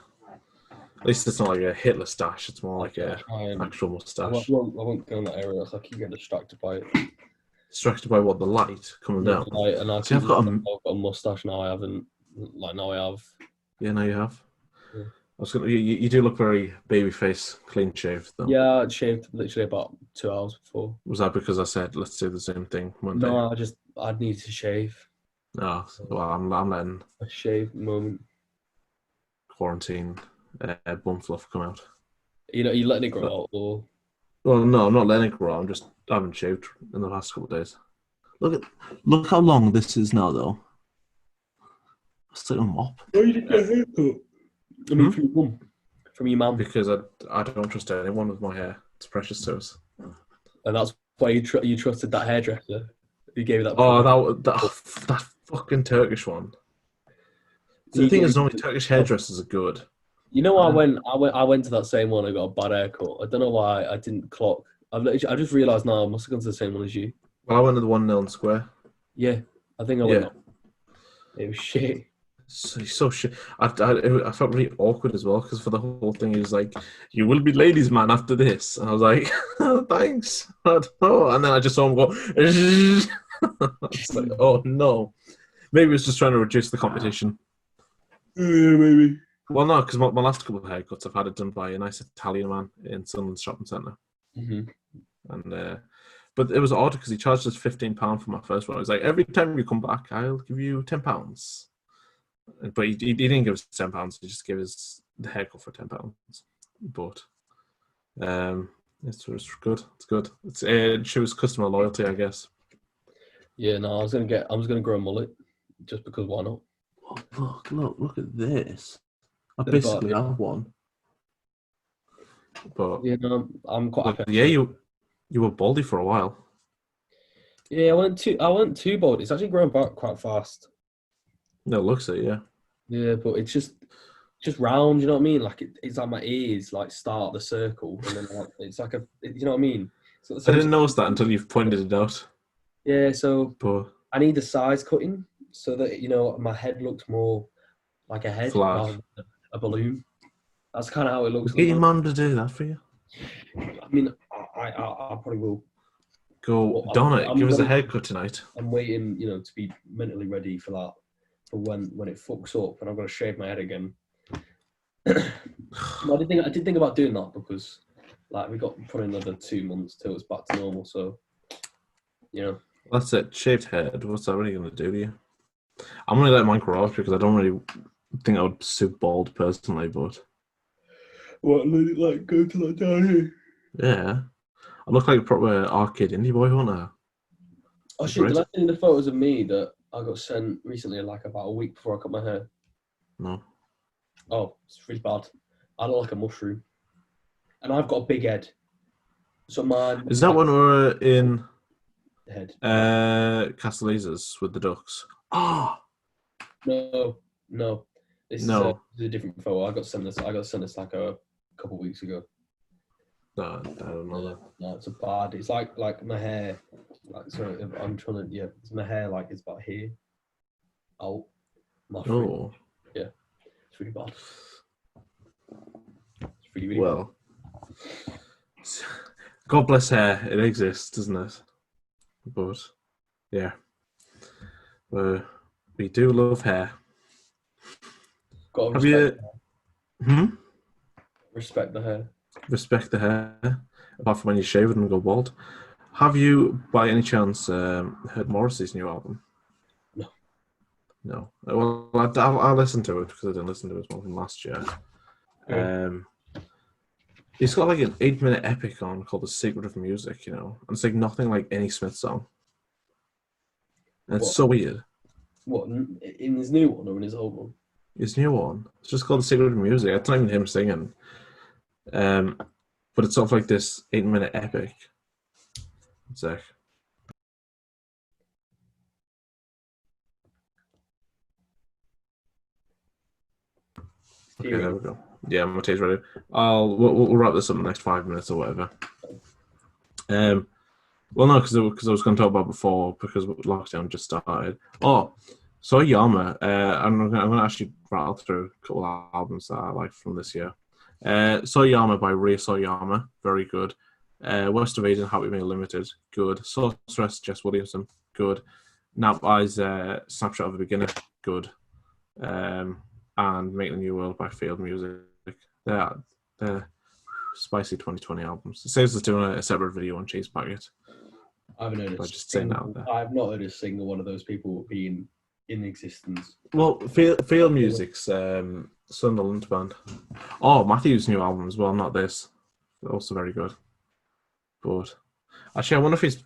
At least it's not like a Hitler stash. It's more like a actual mustache. I won't go in that area. I keep getting distracted by it. Distracted by what? The light coming down? And I See, I've got a mustache now. I haven't. Like, now I have. Yeah, now you have. Yeah. I was gonna. You do look very baby face, clean shaved though. Yeah, I shaved literally about 2 hours before. Was that because I said let's do the same thing one day? No, I'd need to shave. Oh, well, I'm letting a shave moment. Quarantine bum fluff come out. You letting it grow out, or? Well, no, I'm not letting it grow. I haven't shaved in the last couple of days. Look how long this is now, though. It's like a mop. Oh, you didn't get a haircut. I mean, from your mum, from your mum. Because I don't trust anyone with my hair. It's precious to us. And that's why you trusted that hairdresser. Who gave you that? Oh, that fucking Turkish one. So the thing is, normally Turkish hairdressers are good. You know, I went to that same one. I got a bad haircut. I don't know why I didn't clock. I just realised now I must have gone to the same one as you. Well, I went to the one in Elm Square. Yeah, I think I went. It was shit. So shit. I felt really awkward as well because for the whole thing he was like, "You will be ladies' man after this," and I was like, oh, "Thanks." I don't know. And then I just saw him go. It's like, oh no. Maybe it's just trying to reduce the competition. Yeah, maybe. Well, no, because my last couple of haircuts I've had it done by a nice Italian man in Sunderland shopping centre. Mm-hmm. And but it was odd because he charged us £15 for my first one. He was like, every time you come back, I'll give you £10. But he didn't give us £10. He just gave us the haircut for £10. But it's good. It's good. It shows customer loyalty, I guess. Yeah, no, I was gonna grow a mullet just because why not? Oh, look at this. I basically have one. But yeah, no, I'm quite happy. Yeah, you were baldy for a while. Yeah, I went too bald. It's actually growing back quite fast. No, it looks it, yeah. Yeah, but it's just round. You know what I mean? Like it's like my ears like start the circle, and then it's like you know what I mean? So I didn't notice that until you've pointed it out. Yeah, so but I need the size cutting so that my head looks more like a head Flat. rather than a balloon. That's kind of how it looks. Get your mum to do that for you. I mean, I probably will. Go, Donna, give us a haircut tonight. I'm waiting, to be mentally ready for that, for when it fucks up and I'm gonna shave my head again. I did think about doing that because, like, we got probably another 2 months till it's back to normal. So, That's it. Shaved head. What's that really gonna do to you? I'm gonna let mine grow out because I don't really think I would suit bald personally, but what, like go to that down here? Yeah, I look like a proper arcade indie boy, don't I? Oh shit! Did I send you the photos of me that I got sent recently, like about a week before I cut my hair? No. Oh, it's really bad. I look like a mushroom, and I've got a big head. So mine is that when we were in head. Castellazes with the ducks? Ah, No. This is a different photo. I got sent this like a couple of weeks ago. No, I don't know that. No, it's a bad. It's like my hair. Like, so I'm trying to it's my hair, like it's about here. Oh, my friend. Oh, yeah, it's really bad. It's really well. Bad. God bless hair. It exists, doesn't it? But yeah, we do love hair. Have you? Respect the hair. Respect the hair. Apart from when you shave it and go bald. Have you, by any chance, heard Morrissey's new album? No. Well, I'll listen to it because I didn't listen to his one from last year. He's got like an 8-minute epic on called The Secret of Music, and it's like nothing like any Smith song. And it's so weird. What, in his new one or in his old one? His new one. It's just called The Secret of Music. It's not even him singing. But it's sort of like this 8-minute epic. It's like... Okay, there we go. Yeah, my tea's ready. We'll wrap this up in the next 5 minutes or whatever. Well, no, because I was going to talk about before because lockdown just started. Oh, so Yama. I'm going to actually rattle through a couple of albums that I like from this year. Soyama by Ray Soyama, very good. West of Eden, Happy Meal Limited, good. Sorceress, Jess Williamson, good. Nap Eyes, Snapshot of a Beginner, good. And Make the New World by Field Music. They're spicy 2020 albums. It saves us doing a separate video on Cheese Packet. I haven't heard I've not heard a single one of those people being in existence. Well, Field Music's Sunderland band. Oh, Matthew's new album as well, not this. Also very good. But actually, I wonder if he's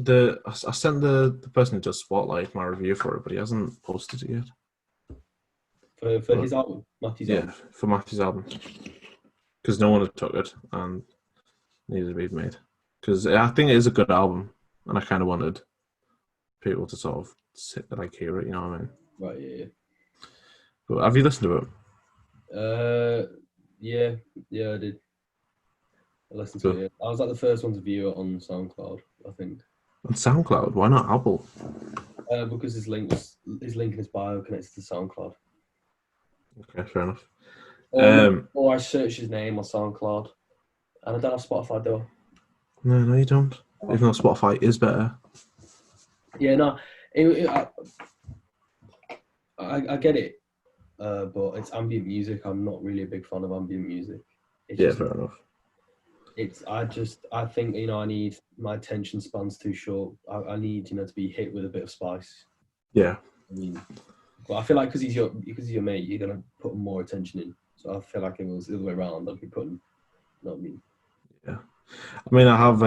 I sent the person who does Spotlight my review for it, but he hasn't posted it yet. For his album, Matthew's album. Yeah, for Matthew's album. Because no one had took it and needed to be made. Because I think it is a good album, and I kind of wanted people to sort of hear it. You know what I mean? Right. Yeah. But have you listened to it? Yeah, I did. I listened to it. Yeah. I was like the first one to view it on SoundCloud, I think. On SoundCloud? Why not Apple? Because his link in his bio connects to SoundCloud. Okay, fair enough. Or I searched his name on SoundCloud, and I don't have Spotify though. No, you don't. Even though Spotify is better. Yeah, no, I get it, but it's ambient music. I'm not really a big fan of ambient music. Fair enough. I think I need, my attention span's too short. I need to be hit with a bit of spice. Yeah. I mean, but I feel like because he's your mate, you're gonna put more attention in. So I feel like if it was the other way around, I'd be putting. You know what I mean? Yeah. I mean, I have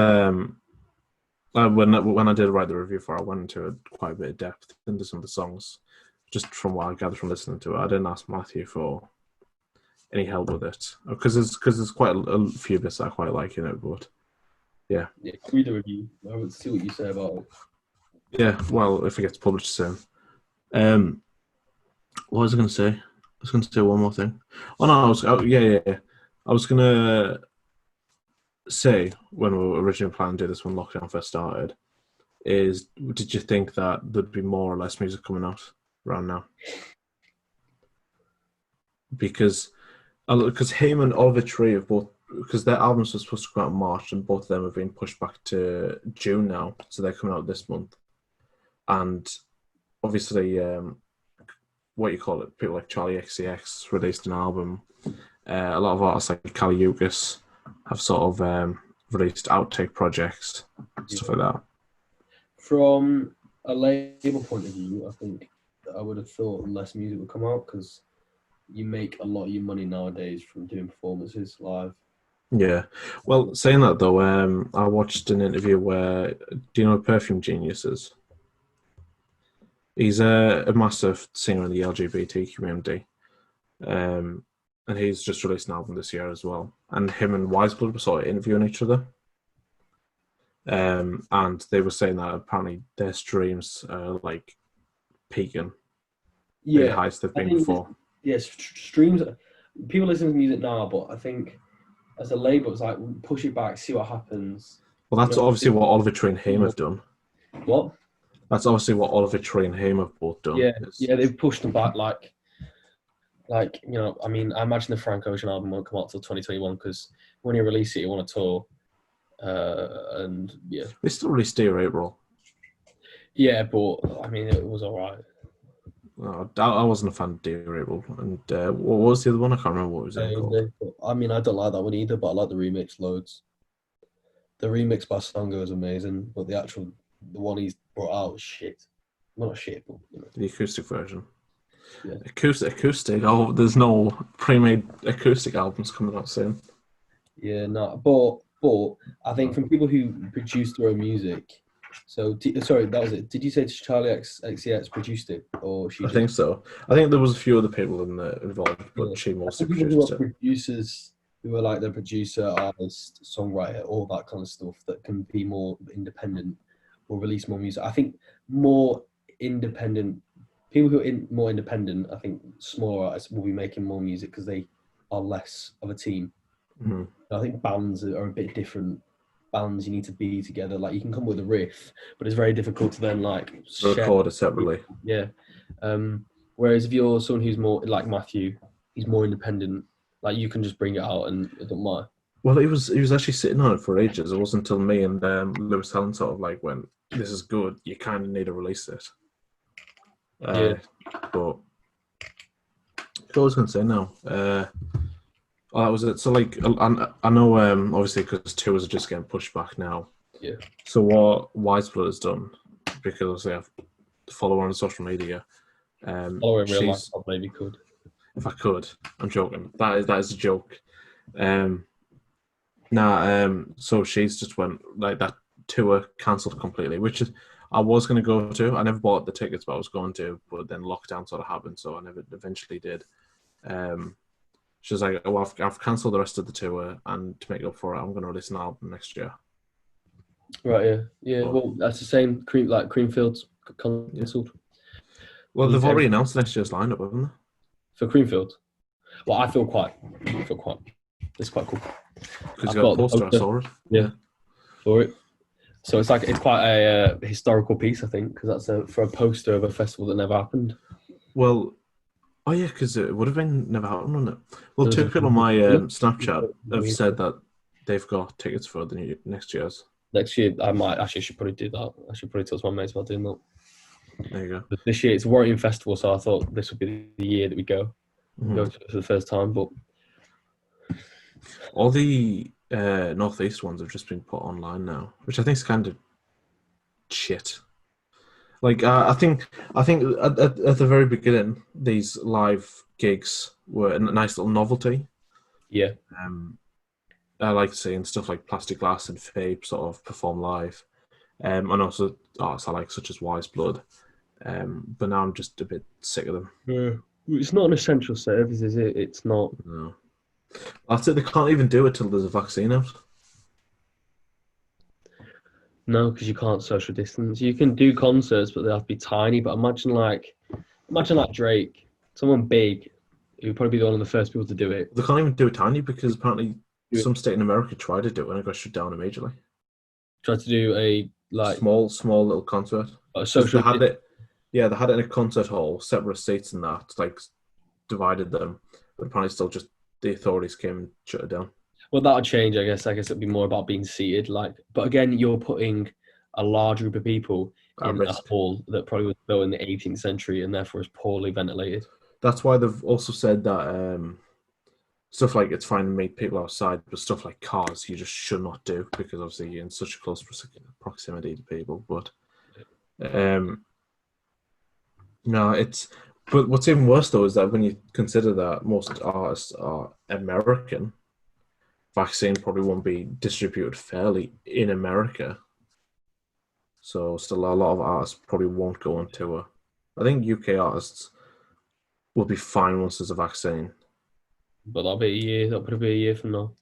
when I did write the review for it, I went into quite a bit of depth into some of the songs, just from what I gathered from listening to it. I didn't ask Matthew for any help with it because there's quite a few bits that I quite like in it, but yeah. Read the review. I would see what you say about it. Yeah, well, if it gets published soon. What was I going to say? I was going to say one more thing. Oh no, I was going to say when we were originally planning to do this when lockdown first started, is, did you think that there'd be more or less music coming out around now? Because him and Oliver Tree have both, because their albums were supposed to come out in March, and both of them have been pushed back to June now, so they're coming out this month. And obviously, what you call it, people like Charlie XCX released an album. A lot of artists like Kali Uchis have sort of released outtake projects, stuff like that. From a label point of view, I think I would have thought less music would come out because you make a lot of your money nowadays from doing performances live. Yeah. Well, saying that though, I watched an interview where, do you know who Perfume Genius is? He's a massive singer in the LGBT community. And he's just released an album this year as well. And him and Wiseblood were sort of interviewing each other. And they were saying that apparently their streams are like peaking. The highest they've been before. Yes, streams. People listen to music now, but I think as a label, it's like push it back, see what happens. Well, that's obviously what Oliver Tree and Haim have done. What? That's obviously what Oliver Tree and Haim have both done. Yeah, they've pushed them back. Like you know, I mean, I imagine the Frank Ocean album won't come out till 2021 because when you release it, you want to tour. And yeah, they still released Dear April. Yeah, but I mean, it was alright. I wasn't a fan of Dear April. And what was the other one? I can't remember what it was called. I mean, I don't like that one either, but I like the remix loads. The remix by Songo is amazing, but the one he's brought out is shit. Not shit, but you know. The acoustic version. Yeah. Acoustic. Oh, there's no pre-made acoustic albums coming out soon. Yeah, no, but I think from people who produce their own music. So, sorry, that was it. Did you say Charlie XCX produced it, or she? I think so. I think there was a few other people involved, but she mostly produced it. Producers who are like the producer, artist, songwriter, all that kind of stuff that can be more independent or release more music. I think more independent people who are more independent. I think smaller artists will be making more music because they are less of a team. Mm-hmm. I think bands are a bit different. Bands, you need to be together. Like you can come with a riff, but it's very difficult to then like record it separately. Yeah. Whereas if you're someone who's more like Matthew, he's more independent. Like you can just bring it out and it don't matter. Well, he was actually sitting on it for ages. It wasn't until me and Lewis Helen sort of like went, "This is good. You kind of need to release it." Yeah. But what I was going to say now. Oh, that was it. So, like, I know, obviously, because tours are just getting pushed back now. Yeah. So, what Wiseblood has done, because I follow her on social media. Follow her in real life, I maybe could. If I could, I'm joking. That is a joke. So she's just went like that tour cancelled completely, which is I was going to go to. I never bought the tickets, but I was going to. But then lockdown sort of happened, so I never eventually did. She was like, "Well, I've cancelled the rest of the tour, and to make up for it, I'm going to release an album next year." Right. Yeah. Well, that's the same. Creamfield's cancelled. Well, they've already announced next year's lineup, haven't they? For Creamfield. Well, I feel quite. It's quite cool. Because you got a poster, I saw it. Yeah. For it. So it's quite a historical piece, I think, because that's for a poster of a festival that never happened. Well. Oh yeah, because it would have been never happened, wouldn't it? Well, two people on my Snapchat have said that they've got tickets for the next year's. Next year, I should probably do that. I should probably tell my mates about doing that. There you go. But this year it's a Warrington Festival, so I thought this would be the year that we go to it for the first time. But all the Northeast ones have just been put online now, which I think is kind of shit. Like I think at the very beginning, these live gigs were a nice little novelty. Yeah. I like seeing stuff like Plastic Glass and Fabe sort of perform live, and also artists I like such as Wiseblood. But now I'm just a bit sick of them. Yeah. It's not an essential service, is it? It's not. No. That's it. They can't even do it till there's a vaccine out. No, because you can't social distance. You can do concerts, but they have to be tiny. But imagine like Drake, someone big, who would probably be one of the first people to do it. They can't even do it tiny because apparently some state in America tried to do it and it got shut down immediately. Tried to do a like small little concert. a Because they social. had it, yeah, they had it in a concert hall, separate seats and that, like divided them. But apparently, still just the authorities came and shut it down. Well, that'll change, I guess. I guess it'd be more about being seated. Like, but again, you're putting a large group of people At in a risk. hall that probably was built in the 18th century and therefore is poorly ventilated. That's why they've also said that stuff like it's fine to meet people outside, but stuff like cars you just should not do because obviously you're in such a close proximity to people. But no, it's but what's even worse though is that when you consider that most artists are American, vaccine probably won't be distributed fairly in America. So still a lot of artists probably won't go on tour. I think UK artists will be fine once there's a vaccine. But that'll be a year. That'll probably be a year from now.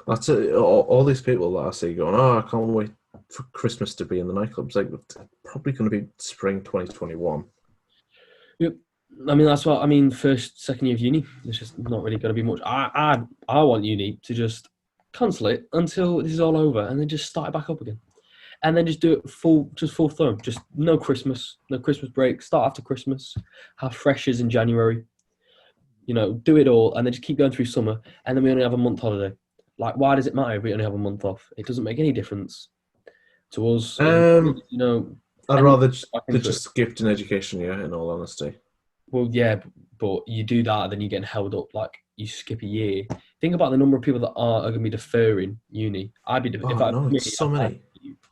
That's it. All these people that I see going, oh, I can't wait for Christmas to be in the nightclubs. Like, probably going to be spring 2021. Yep. I mean, that's what I mean. First, second year of uni, there's just not really going to be much. I want uni to just cancel it until this is all over, and then just start it back up again, and then just do it full throw. Just no Christmas break. Start after Christmas. Have freshers in January. You know, do it all, and then just keep going through summer, and then we only have a month holiday. Like, why does it matter if we only have a month off? It doesn't make any difference to us. You know, I'd rather they just skipped an education year, in all honesty. Well, yeah, but you do that, and then you're getting held up. Like, you skip a year. Think about the number of people that are going to be deferring uni. I'd be It's so many.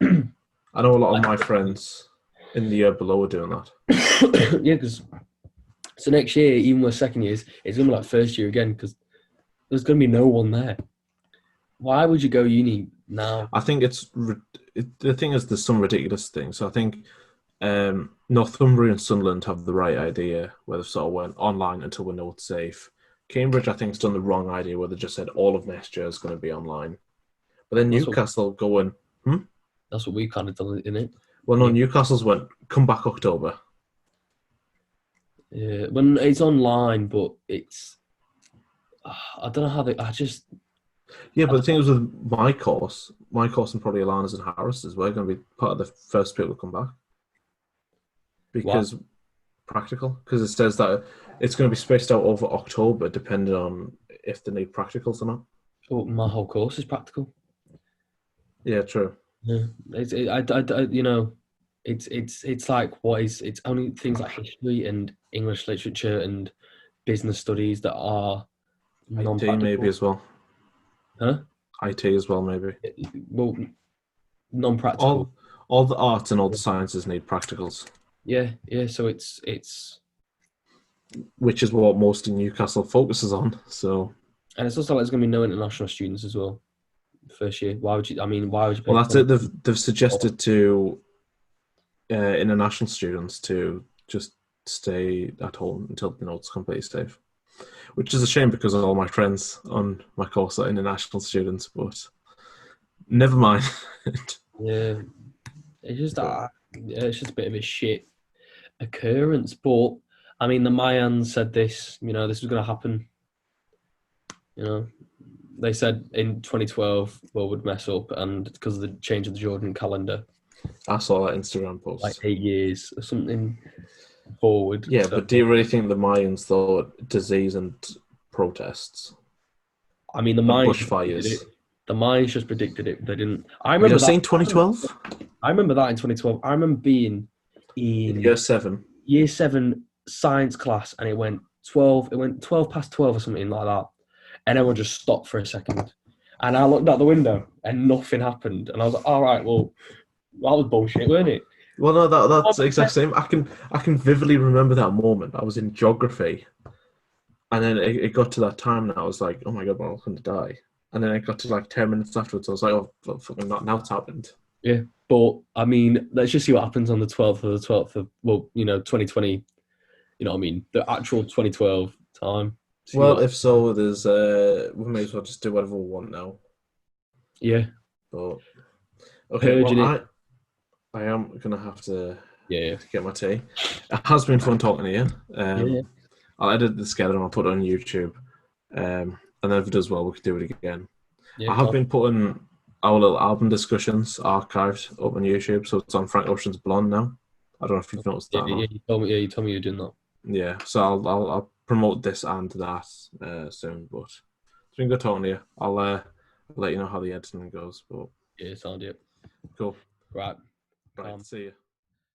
I know a lot of my friends in the year below are doing that. Yeah, because so next year, even with second years, it's going to be like first year again because there's going to be no one there. Why would you go uni now? I think the thing is there's some ridiculous things. So I think Northumbria and Sunderland have the right idea where they've sort of went online until we know it's safe. Cambridge, I think, has done the wrong idea where they just said all of next year is going to be online. But then Newcastle going, That's what we've kind of done, isn't it? Well, no, Newcastle's went, come back October. Yeah, when it's online, but it's, I don't know how Yeah, but the thing is with my course and probably Alana's and Harris's, we're going to be part of the first people to come back. Because practical. Because it says that it's going to be spaced out over October, depending on if they need practicals or not. Oh, my whole course is practical. Yeah, true. Yeah, it's like it's only things like history and English literature and business studies that are non-practical. IT maybe as well. Huh? IT as well, maybe. Well, non-practical. All the arts and all the sciences need practicals. Yeah. So it's which is what most of Newcastle focuses on. So, and it's also like there's going to be no international students as well. First year. Why would you? Well, that's it. They've suggested to international students to just stay at home until it's completely safe, which is a shame because all my friends on my course are international students. But never mind. Yeah, it's just it's just a bit of a shit occurrence. But I mean, the Mayans said this. You know, this was going to happen. You know. They said in 2012 world would mess up, and because of the change of the Jordan calendar. I saw that Instagram post. Like 8 years or something forward. Yeah, so. But do you really think the Mayans thought disease and protests? I mean, the Mayans bushfires. The Mayans just predicted it. They didn't. I remember that in 2012. I remember that in 2012. I remember being in year 7. Year 7 science class, and it went 12. It went 12 past 12 or something like that. And everyone just stopped for a second. And I looked out the window and nothing happened. And I was like, all right, well, that was bullshit, weren't it? Well, no, that's the exact same. I can vividly remember that moment. I was in geography. And then it got to that time and I was like, oh my God, I'm going to die. And then it got to like 10 minutes afterwards. I was like, oh, fucking not. Now it's happened. Yeah. But, I mean, let's just see what happens on the 12th of, 2020. You know what I mean? The actual 2012 time. Well, if so, there's we may as well just do whatever we want now. Yeah. But okay, I am gonna have to get my tea. It has been fun talking to you. I'll edit this together and I'll put it on YouTube. And then if it does well, we can do it again. Yeah, I have been putting our little album discussions archived up on YouTube, so it's on Frank Ocean's Blonde now. I don't know if you've noticed that. Yeah, you told me. Yeah, you told me you're doing that. Yeah, so I'll promote this and that soon. But it's been good talking to you. I'll let you know how the editing goes. But yeah, sound it. Cool. Right. See you.